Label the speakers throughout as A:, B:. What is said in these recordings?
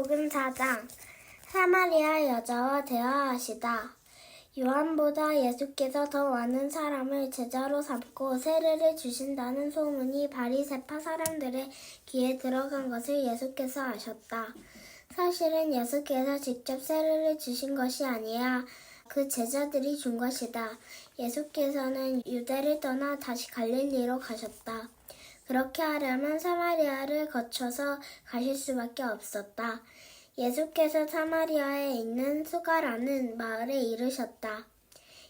A: 마태복음 4장 사마리아 여자와 대화하시다. 요한보다 예수께서 더 많은 사람을 제자로 삼고 세례를 주신다는 소문이 바리새파 사람들의 귀에 들어간 것을 예수께서 아셨다. 사실은 예수께서 직접 세례를 주신 것이 아니라 그 제자들이 준 것이다. 예수께서는 유대를 떠나 다시 갈릴리로 가셨다. 그렇게 하려면 사마리아를 거쳐서 가실 수밖에 없었다. 예수께서 사마리아에 있는 수가라는 마을에 이르셨다.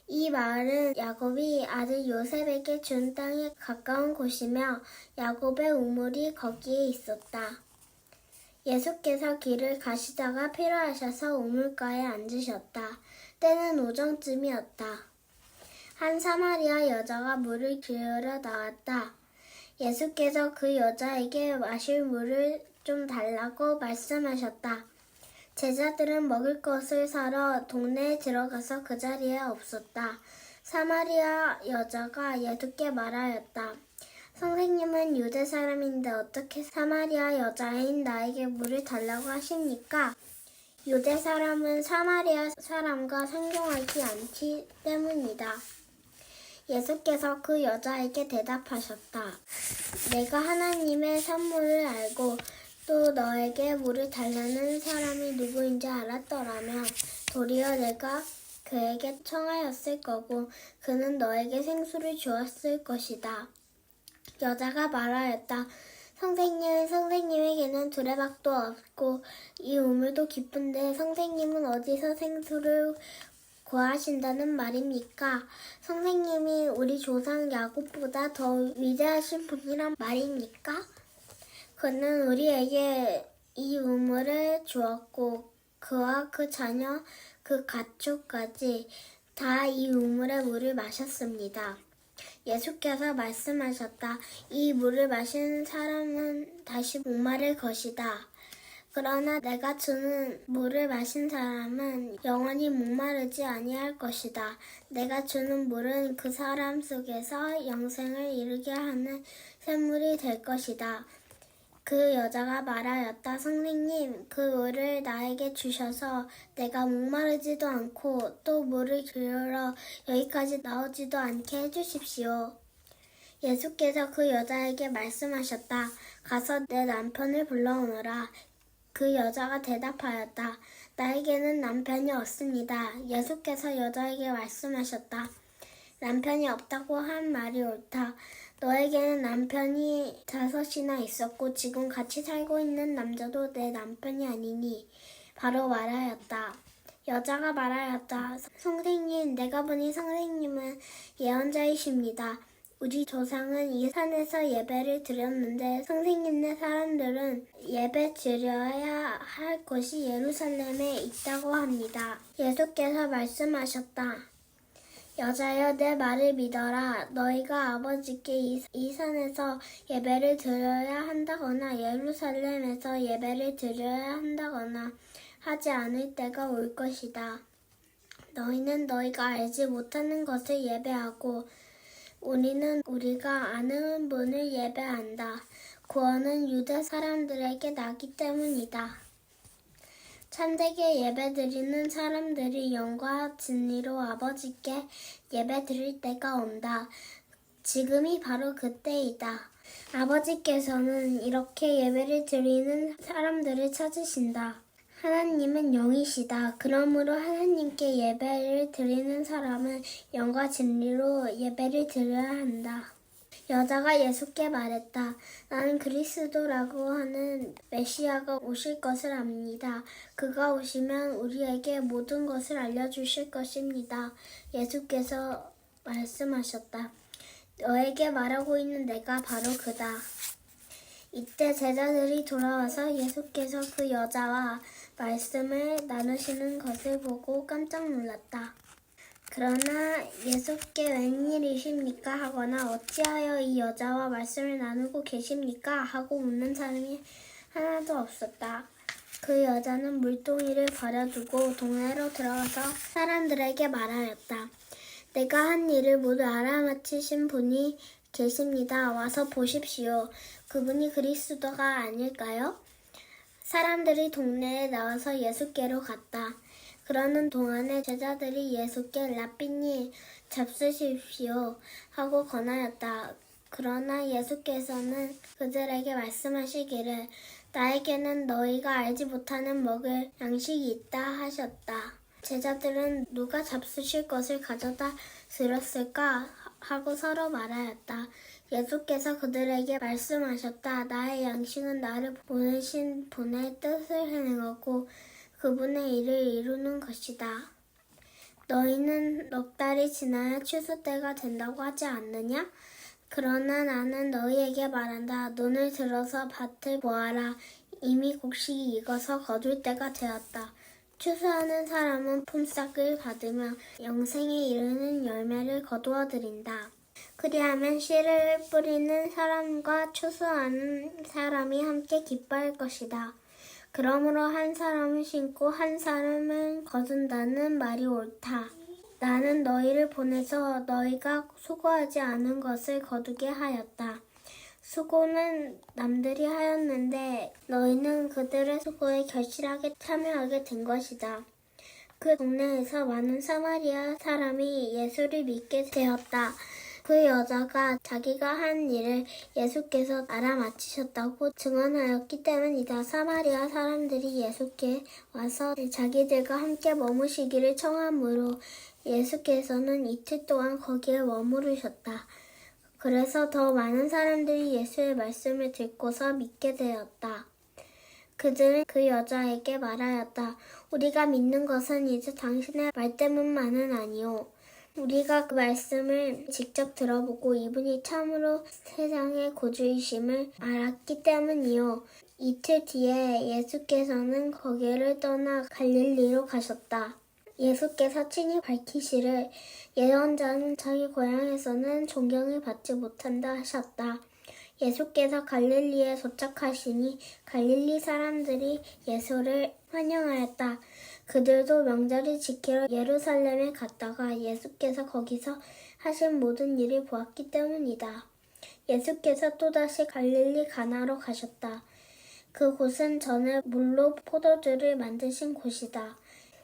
A: 이 마을은 야곱이 아들 요셉에게 준 땅에 가까운 곳이며 야곱의 우물이 거기에 있었다. 예수께서 길을 가시다가 필요하셔서 우물가에 앉으셨다. 때는 오정쯤이었다. 한 사마리아 여자가 물을 기르러 나왔다. 예수께서 그 여자에게 마실 물을 좀 달라고 말씀하셨다. 제자들은 먹을 것을 사러 동네에 들어가서 그 자리에 없었다. 사마리아 여자가 예수께 말하였다. 선생님은 유대 사람인데 어떻게 사마리아 여자인 나에게 물을 달라고 하십니까? 유대 사람은 사마리아 사람과 상종하지 않기 때문이다. 예수께서 그 여자에게 대답하셨다. 내가 하나님의 선물을 알고 또 너에게 물을 달라는 사람이 누구인지 알았더라면 도리어 내가 그에게 청하였을 거고 그는 너에게 생수를 주었을 것이다. 여자가 말하였다. 선생님에게는 두레박도 없고 이 우물도 깊은데 선생님은 어디서 생수를 구하신다는 말입니까? 선생님이 우리 조상 야곱보다 더 위대하신 분이란 말입니까? 그는 우리에게 이 우물을 주었고 그와 그 자녀, 그 가축까지 다 이 우물의 물을 마셨습니다. 예수께서 말씀하셨다. 이 물을 마신 사람은 다시 목마를 것이다. 그러나 내가 주는 물을 마신 사람은 영원히 목마르지 아니할 것이다. 내가 주는 물은 그 사람 속에서 영생을 이루게 하는 샘물이 될 것이다. 그 여자가 말하였다. 선생님, 그 물을 나에게 주셔서 내가 목마르지도 않고 또 물을 기르러 여기까지 나오지도 않게 해주십시오. 예수께서 그 여자에게 말씀하셨다. 가서 내 남편을 불러오너라. 그 여자가 대답하였다. 나에게는 남편이 없습니다. 예수께서 여자에게 말씀하셨다. 남편이 없다고 한 말이 옳다. 너에게는 남편이 5이나 있었고 지금 같이 살고 있는 남자도 내 남편이 아니니 바로 말하였다. 여자가 말하였다. 선생님, 내가 보니 선생님은 예언자이십니다. 우리 조상은 이 산에서 예배를 드렸는데 선생님네 사람들은 예배 드려야 할 곳이 예루살렘에 있다고 합니다. 예수께서 말씀하셨다. 여자여, 내 말을 믿어라. 너희가 아버지께 이 산에서 예배를 드려야 한다거나 예루살렘에서 예배를 드려야 한다거나 하지 않을 때가 올 것이다. 너희는 너희가 알지 못하는 것을 예배하고 우리는 우리가 아는 분을 예배한다. 구원은 유대 사람들에게 나기 때문이다. 참되게 예배드리는 사람들이 영과 진리로 아버지께 예배드릴 때가 온다. 지금이 바로 그때이다. 아버지께서는 이렇게 예배를 드리는 사람들을 찾으신다. 하나님은 영이시다. 그러므로 하나님께 예배를 드리는 사람은 영과 진리로 예배를 드려야 한다. 여자가 예수께 말했다. 나는 그리스도라고 하는 메시아가 오실 것을 압니다. 그가 오시면 우리에게 모든 것을 알려주실 것입니다. 예수께서 말씀하셨다. 너에게 말하고 있는 내가 바로 그다. 이때 제자들이 돌아와서 예수께서 그 여자와 말씀을 나누시는 것을 보고 깜짝 놀랐다. 그러나 예수께 웬일이십니까? 하거나 어찌하여 이 여자와 말씀을 나누고 계십니까? 하고 묻는 사람이 하나도 없었다. 그 여자는 물동이를 버려두고 동네로 들어가서 사람들에게 말하였다. 내가 한 일을 모두 알아맞히신 분이 계십니다. 와서 보십시오. 그분이 그리스도가 아닐까요? 사람들이 동네에 나와서 예수께로 갔다. 그러는 동안에 제자들이 예수께 라삐니 잡수십시오 하고 권하였다. 그러나 예수께서는 그들에게 말씀하시기를 나에게는 너희가 알지 못하는 먹을 양식이 있다 하셨다. 제자들은 누가 잡수실 것을 가져다 드렸을까 하고 서로 말하였다. 예수께서 그들에게 말씀하셨다. 나의 양식은 나를 보내신 분의 뜻을 행하고 그분의 일을 이루는 것이다. 너희는 넉 달이 지나야 추수 때가 된다고 하지 않느냐? 그러나 나는 너희에게 말한다. 눈을 들어서 밭을 보아라. 이미 곡식이 익어서 거둘 때가 되었다. 추수하는 사람은 품삯을 받으며 영생에 이르는 열매를 거두어 드린다. 그리하면 씨를 뿌리는 사람과 추수하는 사람이 함께 기뻐할 것이다. 그러므로 한 사람은 심고 한 사람은 거둔다는 말이 옳다. 나는 너희를 보내서 너희가 수고하지 않은 것을 거두게 하였다. 수고는 남들이 하였는데 너희는 그들의 수고에 결실하게 참여하게 된 것이다. 그 동네에서 많은 사마리아 사람이 예수를 믿게 되었다. 그 여자가 자기가 한 일을 예수께서 알아맞히셨다고 증언하였기 때문이다. 사마리아 사람들이 예수께 와서 자기들과 함께 머무시기를 청하므로 예수께서는 이틀 동안 거기에 머무르셨다. 그래서 더 많은 사람들이 예수의 말씀을 듣고서 믿게 되었다. 그들은 그 여자에게 말하였다. 우리가 믿는 것은 이제 당신의 말 때문만은 아니오. 우리가 그 말씀을 직접 들어보고 이분이 참으로 세상의 구주이심을 알았기 때문이요. 이틀 뒤에 예수께서는 거기를 떠나 갈릴리로 가셨다. 예수께서 친히 밝히시를 예언자는 자기 고향에서는 존경을 받지 못한다 하셨다. 예수께서 갈릴리에 도착하시니 갈릴리 사람들이 예수를 환영하였다. 그들도 명절을 지키러 예루살렘에 갔다가 예수께서 거기서 하신 모든 일을 보았기 때문이다. 예수께서 또다시 갈릴리 가나로 가셨다. 그곳은 전에 물로 포도주를 만드신 곳이다.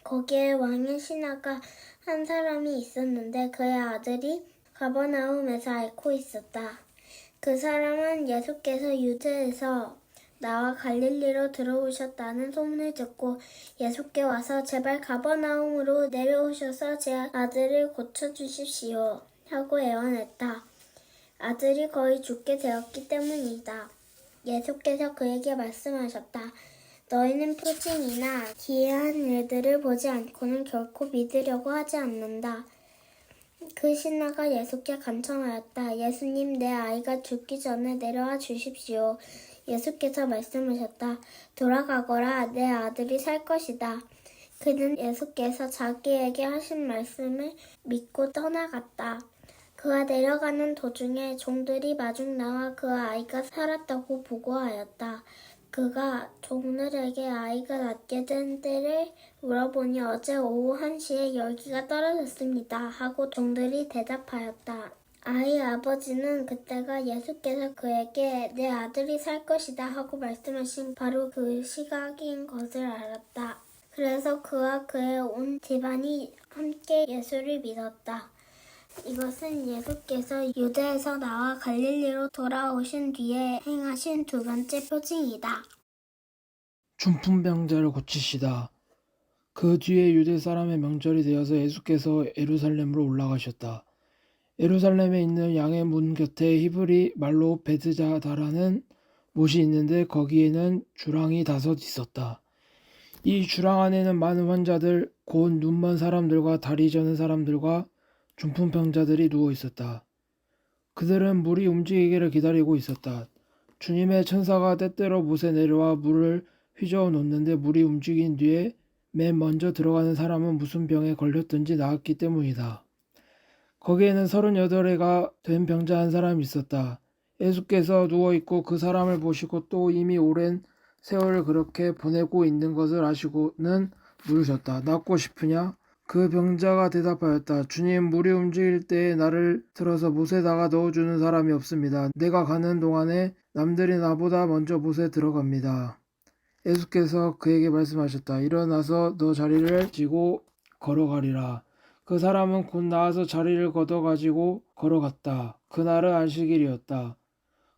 A: 거기에 왕의 신하가 한 사람이 있었는데 그의 아들이 가버나움에서 앓고 있었다. 그 사람은 예수께서 유대에서 나와 갈릴리로 들어오셨다는 소문을 듣고 예수께 와서 제발 가버나움으로 내려오셔서 제 아들을 고쳐주십시오 하고 애원했다. 아들이 거의 죽게 되었기 때문이다. 예수께서 그에게 말씀하셨다. 너희는 표징이나 기이한 일들을 보지 않고는 결코 믿으려고 하지 않는다. 그 신하가 예수께 간청하였다. 예수님, 내 아이가 죽기 전에 내려와 주십시오. 예수께서 말씀하셨다. 돌아가거라, 내 아들이 살 것이다. 그는 예수께서 자기에게 하신 말씀을 믿고 떠나갔다. 그가 내려가는 도중에 종들이 마중 나와 그 아이가 살았다고 보고하였다. 그가 종들에게 아이가 낫게 된 때를 물어보니 어제 오후 1시에 열기가 떨어졌습니다 하고 종들이 대답하였다. 아이 아버지는 그때가 예수께서 그에게 내 아들이 살 것이다 하고 말씀하신 바로 그 시각인 것을 알았다. 그래서 그와 그의 온 집안이 함께 예수를 믿었다. 이것은 예수께서 유대에서 나와 갈릴리로 돌아오신 뒤에 행하신 두 번째 표징이다.
B: 중풍병자를 고치시다. 그 뒤에 유대 사람의 명절이 되어서 예수께서 예루살렘으로 올라가셨다. 예루살렘에 있는 양의 문 곁에 히브리 말로 베드자다라는 못이 있는데 거기에는 주랑이 5 있었다. 이 주랑 안에는 많은 환자들, 곧 눈먼 사람들과 다리 저는 사람들과 중풍병자들이 누워 있었다. 그들은 물이 움직이기를 기다리고 있었다. 주님의 천사가 때때로 못에 내려와 물을 휘저어 놓는데 물이 움직인 뒤에 맨 먼저 들어가는 사람은 무슨 병에 걸렸든지 나았기 때문이다. 거기에는 38해가 된 병자 한 사람이 있었다. 예수께서 누워있고 그 사람을 보시고 또 이미 오랜 세월을 그렇게 보내고 있는 것을 아시고는 물으셨다. 낫고 싶으냐? 그 병자가 대답하였다. 주님, 물이 움직일 때에 나를 들어서 못에다가 넣어주는 사람이 없습니다. 내가 가는 동안에 남들이 나보다 먼저 못에 들어갑니다. 예수께서 그에게 말씀하셨다. 일어나서 너 자리를 지고 걸어가리라. 그 사람은 곧 나와서 자리를 걷어가지고 걸어갔다. 그날은 안식일이었다.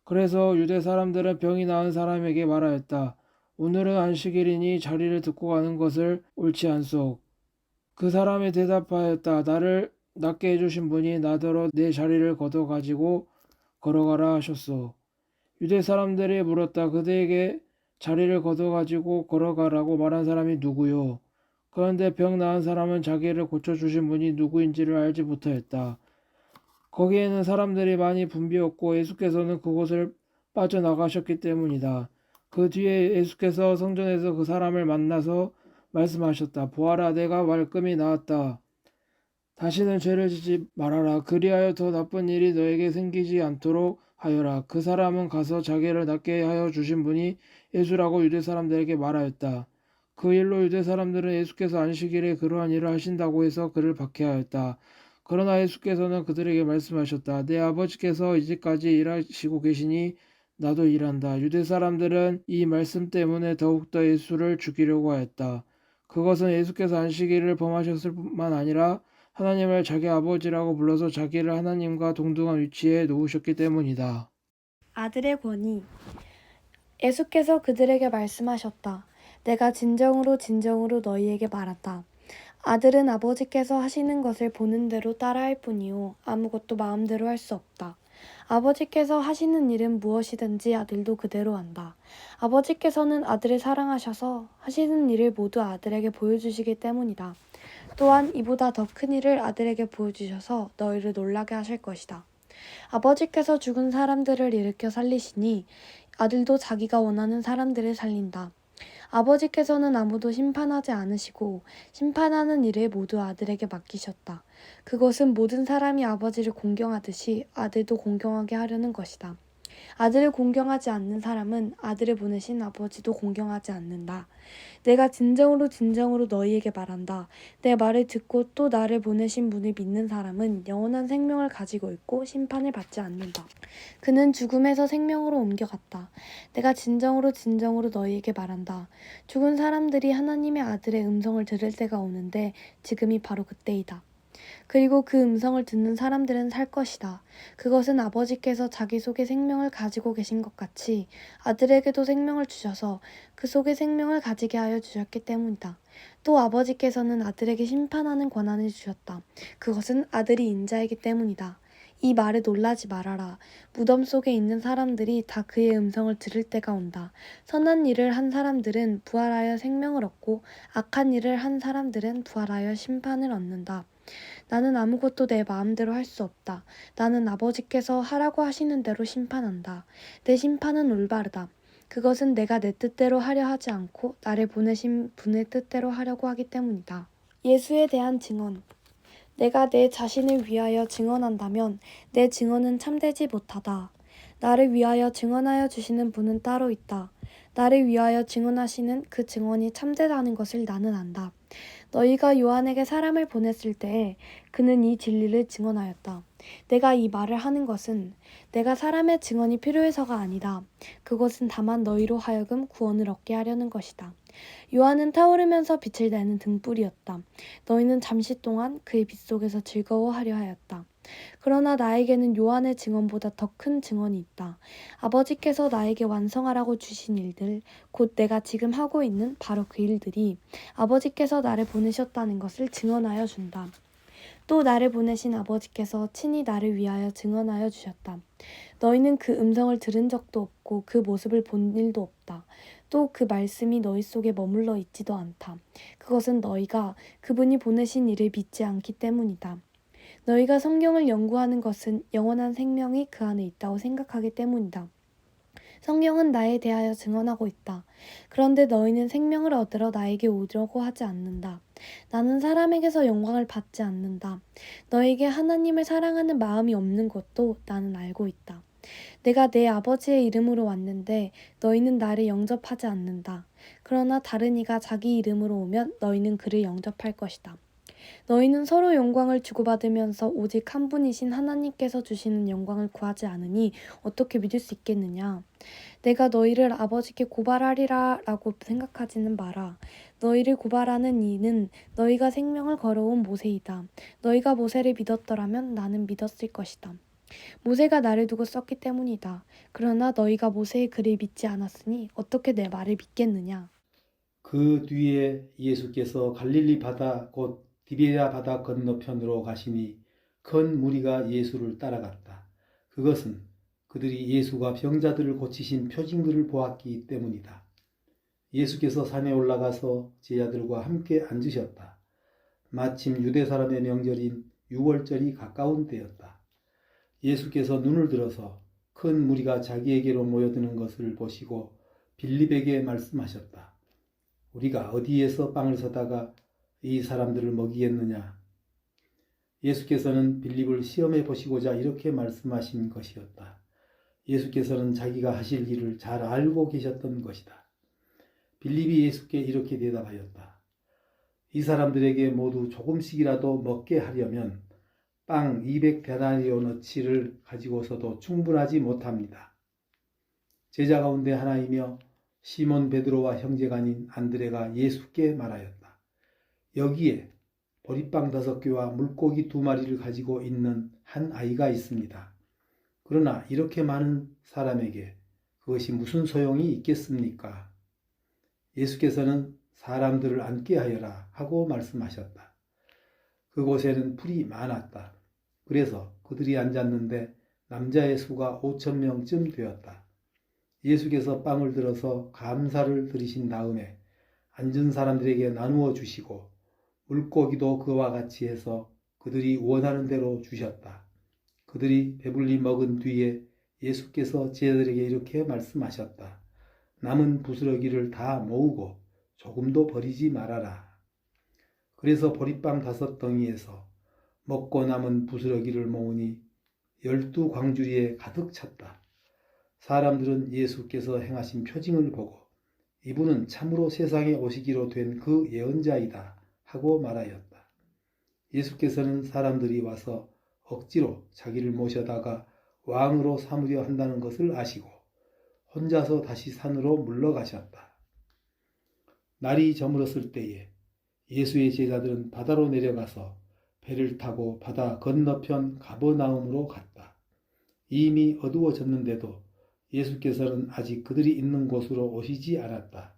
B: 그래서 유대 사람들은 병이 나은 사람에게 말하였다. 오늘은 안식일이니 자리를 듣고 가는 것을 옳지 않소. 그 사람이 대답하였다. 나를 낫게 해주신 분이 나더러 내 자리를 걷어가지고 걸어가라 하셨소. 유대 사람들이 물었다. 그대에게 자리를 걷어가지고 걸어가라고 말한 사람이 누구요? 그런데 병 나은 사람은 자기를 고쳐주신 분이 누구인지를 알지 못하였다. 거기에는 사람들이 많이 붐비었고 예수께서는 그곳을 빠져나가셨기 때문이다. 그 뒤에 예수께서 성전에서 그 사람을 만나서 말씀하셨다. 보아라, 내가 말끔히 나았다. 다시는 죄를 짓지 말아라. 그리하여 더 나쁜 일이 너에게 생기지 않도록 하여라. 그 사람은 가서 자기를 낫게 하여 주신 분이 예수라고 유대 사람들에게 말하였다. 그 일로 유대 사람들은 예수께서 안식일에 그러한 일을 하신다고 해서 그를 박해하였다. 그러나 예수께서는 그들에게 말씀하셨다. 내 아버지께서 이제까지 일하시고 계시니 나도 일한다. 유대 사람들은 이 말씀 때문에 더욱더 예수를 죽이려고 하였다. 그것은 예수께서 안식일을 범하셨을 뿐만 아니라 하나님을 자기 아버지라고 불러서 자기를 하나님과 동등한 위치에 놓으셨기 때문이다.
C: 아들의 권위. 예수께서 그들에게 말씀하셨다. 내가 진정으로 진정으로 너희에게 말한다. 아들은 아버지께서 하시는 것을 보는 대로 따라할 뿐이요 아무것도 마음대로 할 수 없다. 아버지께서 하시는 일은 무엇이든지 아들도 그대로 한다. 아버지께서는 아들을 사랑하셔서 하시는 일을 모두 아들에게 보여주시기 때문이다. 또한 이보다 더 큰 일을 아들에게 보여주셔서 너희를 놀라게 하실 것이다. 아버지께서 죽은 사람들을 일으켜 살리시니 아들도 자기가 원하는 사람들을 살린다. 아버지께서는 아무도 심판하지 않으시고 심판하는 일을 모두 아들에게 맡기셨다. 그것은 모든 사람이 아버지를 공경하듯이 아들도 공경하게 하려는 것이다. 아들을 공경하지 않는 사람은 아들을 보내신 아버지도 공경하지 않는다. 내가 진정으로 진정으로 너희에게 말한다. 내 말을 듣고 또 나를 보내신 분을 믿는 사람은 영원한 생명을 가지고 있고 심판을 받지 않는다. 그는 죽음에서 생명으로 옮겨갔다. 내가 진정으로 진정으로 너희에게 말한다. 죽은 사람들이 하나님의 아들의 음성을 들을 때가 오는데 지금이 바로 그때이다. 그리고 그 음성을 듣는 사람들은 살 것이다. 그것은 아버지께서 자기 속에 생명을 가지고 계신 것 같이 아들에게도 생명을 주셔서 그 속에 생명을 가지게 하여 주셨기 때문이다. 또 아버지께서는 아들에게 심판하는 권한을 주셨다. 그것은 아들이 인자이기 때문이다. 이 말에 놀라지 말아라. 무덤 속에 있는 사람들이 다 그의 음성을 들을 때가 온다. 선한 일을 한 사람들은 부활하여 생명을 얻고 악한 일을 한 사람들은 부활하여 심판을 얻는다. 나는 아무것도 내 마음대로 할 수 없다. 나는 아버지께서 하라고 하시는 대로 심판한다. 내 심판은 올바르다. 그것은 내가 내 뜻대로 하려 하지 않고 나를 보내신 분의 뜻대로 하려고 하기 때문이다. 예수에 대한 증언. 내가 내 자신을 위하여 증언한다면 내 증언은 참되지 못하다. 나를 위하여 증언하여 주시는 분은 따로 있다. 나를 위하여 증언하시는 그 증언이 참되다는 것을 나는 안다. 너희가 요한에게 사람을 보냈을 때에 그는 이 진리를 증언하였다. 내가 이 말을 하는 것은 내가 사람의 증언이 필요해서가 아니다. 그것은 다만 너희로 하여금 구원을 얻게 하려는 것이다. 요한은 타오르면서 빛을 내는 등불이었다. 너희는 잠시 동안 그의 빛 속에서 즐거워하려 하였다. 그러나 나에게는 요한의 증언보다 더 큰 증언이 있다. 아버지께서 나에게 완성하라고 주신 일들, 곧 내가 지금 하고 있는 바로 그 일들이 아버지께서 나를 보내셨다는 것을 증언하여 준다. 또 나를 보내신 아버지께서 친히 나를 위하여 증언하여 주셨다. 너희는 그 음성을 들은 적도 없고 그 모습을 본 일도 없다. 또 그 말씀이 너희 속에 머물러 있지도 않다. 그것은 너희가 그분이 보내신 이를 믿지 않기 때문이다. 너희가 성경을 연구하는 것은 영원한 생명이 그 안에 있다고 생각하기 때문이다. 성경은 나에 대하여 증언하고 있다. 그런데 너희는 생명을 얻으러 나에게 오려고 하지 않는다. 나는 사람에게서 영광을 받지 않는다. 너에게 하나님을 사랑하는 마음이 없는 것도 나는 알고 있다. 내가 내 아버지의 이름으로 왔는데 너희는 나를 영접하지 않는다. 그러나 다른 이가 자기 이름으로 오면 너희는 그를 영접할 것이다. 너희는 서로 영광을 주고받으면서 오직 한 분이신 하나님께서 주시는 영광을 구하지 않으니 어떻게 믿을 수 있겠느냐? 내가 너희를 아버지께 고발하리라 라고 생각하지는 마라. 너희를 고발하는 이는 너희가 생명을 걸어온 모세이다. 너희가 모세를 믿었더라면 나는 믿었을 것이다. 모세가 나를 두고 썼기 때문이다. 그러나 너희가 모세의 글을 믿지 않았으니 어떻게 내 말을 믿겠느냐?
D: 그 뒤에 예수께서 갈릴리 바다 곧 디베랴 바다 건너편으로 가시니 큰 무리가 예수를 따라갔다. 그것은 그들이 예수가 병자들을 고치신 표징들을 보았기 때문이다. 예수께서 산에 올라가서 제자들과 함께 앉으셨다. 마침 유대 사람의 명절인 유월절이 가까운 때였다. 예수께서 눈을 들어서 큰 무리가 자기에게로 모여드는 것을 보시고 빌립에게 말씀하셨다. 우리가 어디에서 빵을 사다가 이 사람들을 먹이겠느냐? 예수께서는 빌립을 시험해 보시고자 이렇게 말씀하신 것이었다. 예수께서는 자기가 하실 일을 잘 알고 계셨던 것이다. 빌립이 예수께 이렇게 대답하였다. 이 사람들에게 모두 조금씩이라도 먹게 하려면 빵 200데나리오너치를 가지고서도 충분하지 못합니다. 제자 가운데 하나이며 시몬 베드로와 형제가 아닌 안드레가 예수께 말하였다. 여기에 보리빵 5개와 물고기 2마리를 가지고 있는 한 아이가 있습니다. 그러나 이렇게 많은 사람에게 그것이 무슨 소용이 있겠습니까? 예수께서는 사람들을 앉게 하여라 하고 말씀하셨다. 그곳에는 풀이 많았다. 그래서 그들이 앉았는데 남자의 수가 5,000명쯤 되었다. 예수께서 빵을 들어서 감사를 드리신 다음에 앉은 사람들에게 나누어 주시고 물고기도 그와 같이 해서 그들이 원하는 대로 주셨다. 그들이 배불리 먹은 뒤에 예수께서 제자들에게 이렇게 말씀하셨다. 남은 부스러기를 다 모으고 조금도 버리지 말아라. 그래서 보리빵 5덩이에서 먹고 남은 부스러기를 모으니 12광주리에 가득 찼다. 사람들은 예수께서 행하신 표징을 보고 이분은 참으로 세상에 오시기로 된 그 예언자이다 하고 말하였다. 예수께서는 사람들이 와서 억지로 자기를 모셔다가 왕으로 삼으려 한다는 것을 아시고 혼자서 다시 산으로 물러가셨다. 날이 저물었을 때에 예수의 제자들은 바다로 내려가서 배를 타고 바다 건너편 가버나움으로 갔다. 이미 어두워졌는데도 예수께서는 아직 그들이 있는 곳으로 오시지 않았다.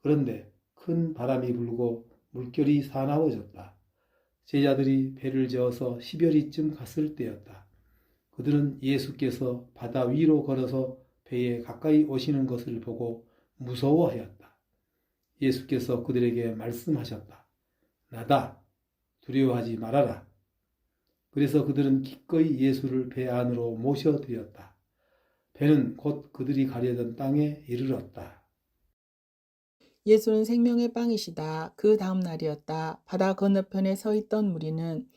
D: 그런데 큰 바람이 불고 물결이 사나워졌다. 제자들이 배를 저어서 10여리쯤 갔을 때였다. 그들은 예수께서 바다 위로 걸어서 배에 가까이 오시는 것을 보고 무서워하였다. 예수께서 그들에게 말씀하셨다. 나다. 두려워하지 말아라. 그래서 그들은 기꺼이 예수를 배 안으로 모셔드렸다. 배는 곧 그들이 가려던 땅에 이르렀다.
E: 예수는 생명의 빵이시다. 그 다음 날이었다. 바다 건너편에 서 있던 무리는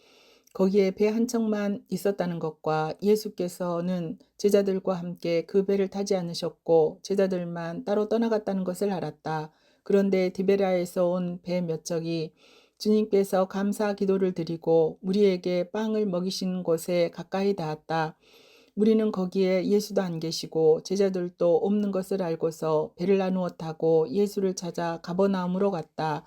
E: 거기에 배 한 척만 있었다는 것과 예수께서는 제자들과 함께 그 배를 타지 않으셨고 제자들만 따로 떠나갔다는 것을 알았다. 그런데 디베랴에서 온 배 몇 척이 주님께서 감사 기도를 드리고 무리에게 빵을 먹이시는 곳에 가까이 닿았다. 무리는 거기에 예수도 안 계시고 제자들도 없는 것을 알고서 배를 나누어 타고 예수를 찾아 가버나움으로 갔다.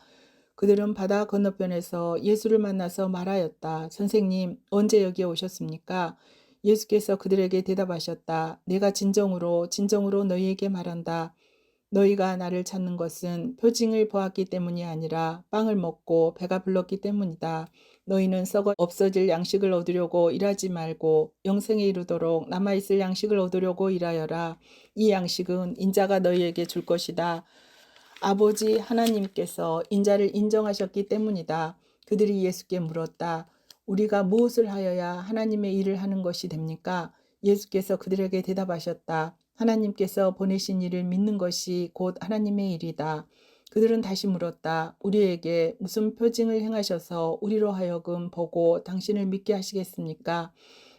E: 그들은 바다 건너편에서 예수를 만나서 말하였다. 선생님, 언제 여기에 오셨습니까? 예수께서 그들에게 대답하셨다. 내가 진정으로 너희에게 말한다. 너희가 나를 찾는 것은 표징을 보았기 때문이 아니라 빵을 먹고 배가 불렀기 때문이다. 너희는 썩어 없어질 양식을 얻으려고 일하지 말고 영생에 이르도록 남아있을 양식을 얻으려고 일하여라. 이 양식은 인자가 너희에게 줄 것이다. 아버지 하나님께서 인자를 인정하셨기 때문이다. 그들이 예수께 물었다. 우리가 무엇을 하여야 하나님의 일을 하는 것이 됩니까? 예수께서 그들에게 대답하셨다. 하나님께서 보내신 일을 믿는 것이 곧 하나님의 일이다. 그들은 다시 물었다. 우리에게 무슨 표징을 행하셔서 우리로 하여금 보고 당신을 믿게 하시겠습니까?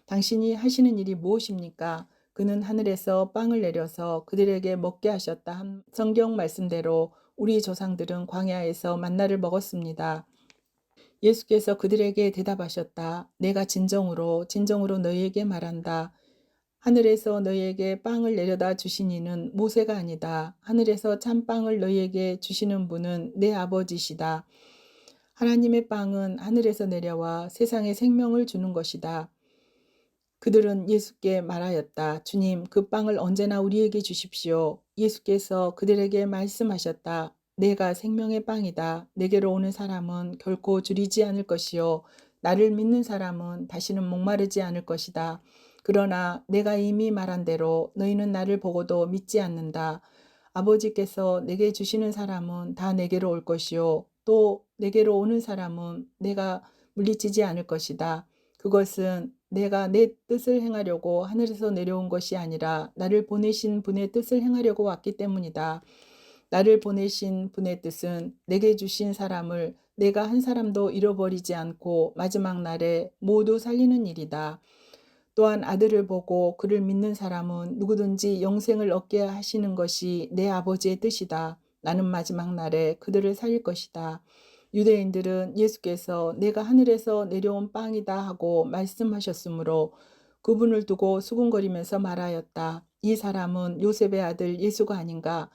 E: 당신이 하시는 일이 무엇입니까? 그는 하늘에서 빵을 내려서 그들에게 먹게 하셨다 한 성경 말씀대로 우리 조상들은 광야에서 만나를 먹었습니다. 예수께서 그들에게 대답하셨다. 내가 진정으로 진정으로 너희에게 말한다. 하늘에서 너희에게 빵을 내려다 주신 이는 모세가 아니다. 하늘에서 참빵을 너희에게 주시는 분은 내 아버지시다. 하나님의 빵은 하늘에서 내려와 세상에 생명을 주는 것이다. 그들은 예수께 말하였다. 주님, 그 빵을 언제나 우리에게 주십시오. 예수께서 그들에게 말씀하셨다. 내가 생명의 빵이다. 내게로 오는 사람은 결코 줄이지 않을 것이요. 나를 믿는 사람은 다시는 목마르지 않을 것이다. 그러나 내가 이미 말한 대로 너희는 나를 보고도 믿지 않는다. 아버지께서 내게 주시는 사람은 다 내게로 올 것이요. 또 내게로 오는 사람은 내가 물리치지 않을 것이다. 그것은 내가 내 뜻을 행하려고 하늘에서 내려온 것이 아니라 나를 보내신 분의 뜻을 행하려고 왔기 때문이다. 나를 보내신 분의 뜻은 내게 주신 사람을 내가 한 사람도 잃어버리지 않고 마지막 날에 모두 살리는 일이다. 또한 아들을 보고 그를 믿는 사람은 누구든지 영생을 얻게 하시는 것이 내 아버지의 뜻이다. 나는 마지막 날에 그들을 살릴 것이다. 유대인들은 예수께서 내가 하늘에서 내려온 빵이다 하고 말씀하셨으므로 그분을 두고 수군거리면서 말하였다. 이 사람은 요셉의 아들 예수가 아닌가?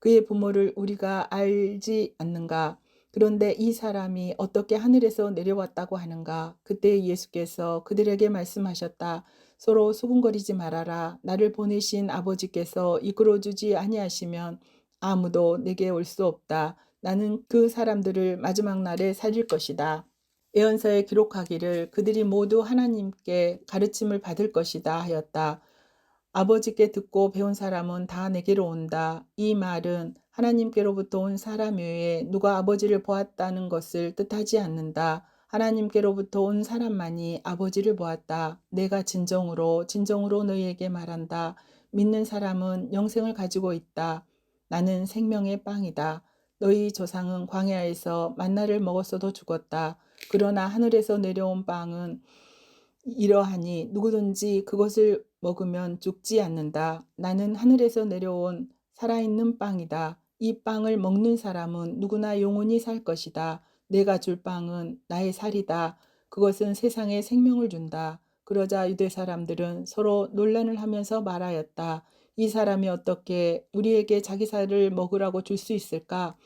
E: 그의 부모를 우리가 알지 않는가? 그런데 이 사람이 어떻게 하늘에서 내려왔다고 하는가? 그때 예수께서 그들에게 말씀하셨다. 서로 수군거리지 말아라. 나를 보내신 아버지께서 이끌어주지 아니하시면 아무도 내게 올 수 없다. 나는 그 사람들을 마지막 날에 살릴 것이다. 예언서에 기록하기를 그들이 모두 하나님께 가르침을 받을 것이다 하였다. 아버지께 듣고 배운 사람은 다 내게로 온다. 이 말은 하나님께로부터 온 사람 외에 누가 아버지를 보았다는 것을 뜻하지 않는다. 하나님께로부터 온 사람만이 아버지를 보았다. 내가 진정으로 진정으로 너희에게 말한다. 믿는 사람은 영생을 가지고 있다. 나는 생명의 빵이다. 너희 조상은 광야에서 만나를 먹었어도 죽었다. 그러나 하늘에서 내려온 빵은 이러하니 누구든지 그것을 먹으면 죽지 않는다. 나는 하늘에서 내려온 살아있는 빵이다. 이 빵을 먹는 사람은 누구나 영원히 살 것이다. 내가 줄 빵은 나의 살이다. 그것은 세상에 생명을 준다. 그러자 유대 사람들은 서로 논란을 하면서 말하였다. 이 사람이 어떻게 우리에게 자기 살을 먹으라고 줄 수 있을까?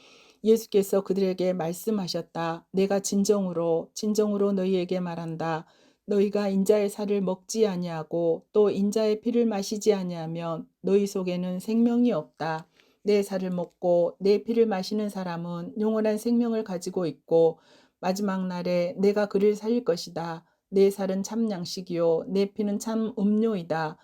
E: 예수께서 그들에게 말씀하셨다. 내가 진정으로 진정으로 너희에게 말한다. 너희가 인자의 살을 먹지 아니하고 또 인자의 피를 마시지 아니하면 너희 속에는 생명이 없다. 내 살을 먹고 내 피를 마시는 사람은 영원한 생명을 가지고 있고 마지막 날에 내가 그를 살릴 것이다. 내 살은 참 양식이요 내 피는 참 음료이다.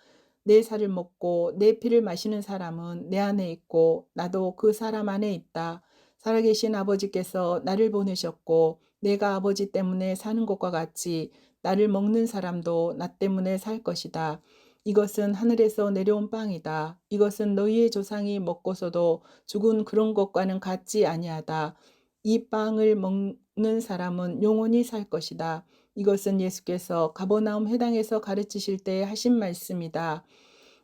E: 내 살을 먹고 내 피를 마시는 사람은 내 안에 있고 나도 그 사람 안에 있다. 살아계신 아버지께서 나를 보내셨고 내가 아버지 때문에 사는 것과 같이 나를 먹는 사람도 나 때문에 살 것이다. 이것은 하늘에서 내려온 빵이다. 이것은 너희의 조상이 먹고서도 죽은 그런 것과는 같지 아니하다. 이 빵을 먹는 사람은 영원히 살 것이다. 이것은 예수께서 가버나움 회당에서 가르치실 때 하신 말씀이다.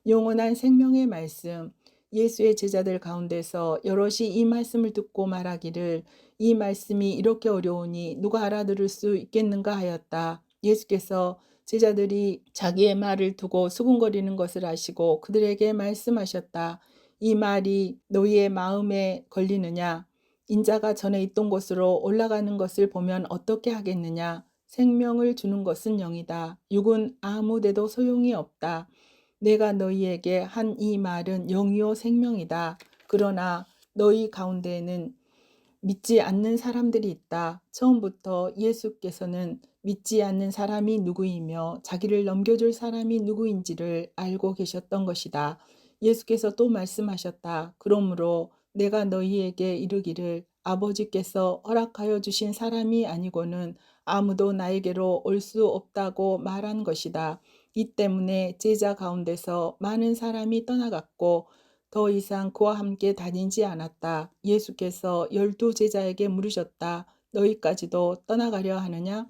E: 영원한 생명의 말씀. 예수의 제자들 가운데서 여럿이 이 말씀을 듣고 말하기를 이 말씀이 이렇게 어려우니 누가 알아들을 수 있겠는가 하였다. 예수께서 제자들이 자기의 말을 두고 수군거리는 것을 아시고 그들에게 말씀하셨다. 이 말이 너희의 마음에 걸리느냐? 인자가 전에 있던 곳으로 올라가는 것을 보면 어떻게 하겠느냐? 생명을 주는 것은 영이다. 육은 아무데도 소용이 없다. 내가 너희에게 한 이 말은 영이요 생명이다. 그러나 너희 가운데에는 믿지 않는 사람들이 있다. 처음부터 예수께서는 믿지 않는 사람이 누구이며 자기를 넘겨줄 사람이 누구인지를 알고 계셨던 것이다. 예수께서 또 말씀하셨다. 그러므로 내가 너희에게 이르기를 아버지께서 허락하여 주신 사람이 아니고는 아무도 나에게로 올 수 없다고 말한 것이다. 이 때문에 제자 가운데서 많은 사람이 떠나갔고 더 이상 그와 함께 다니지 않았다. 예수께서 12 제자에게 물으셨다. 너희까지도 떠나가려 하느냐?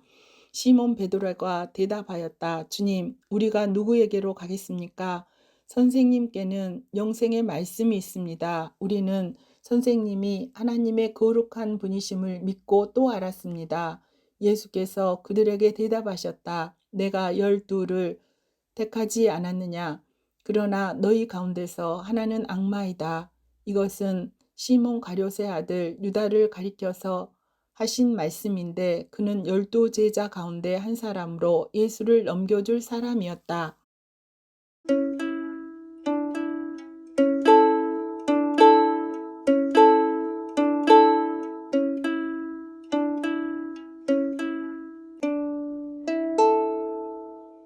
E: 시몬 베드로가 대답하였다. 주님, 우리가 누구에게로 가겠습니까? 선생님께는 영생의 말씀이 있습니다. 우리는 선생님이 하나님의 거룩한 분이심을 믿고 또 알았습니다. 예수께서 그들에게 대답하셨다. 내가 12를 택하지 않았느냐? 그러나 너희 가운데서 하나는 악마이다. 이것은 시몬 가룟의 아들 유다를 가리켜서 하신 말씀인데 그는 12 제자 가운데 한 사람으로 예수를 넘겨줄 사람이었다.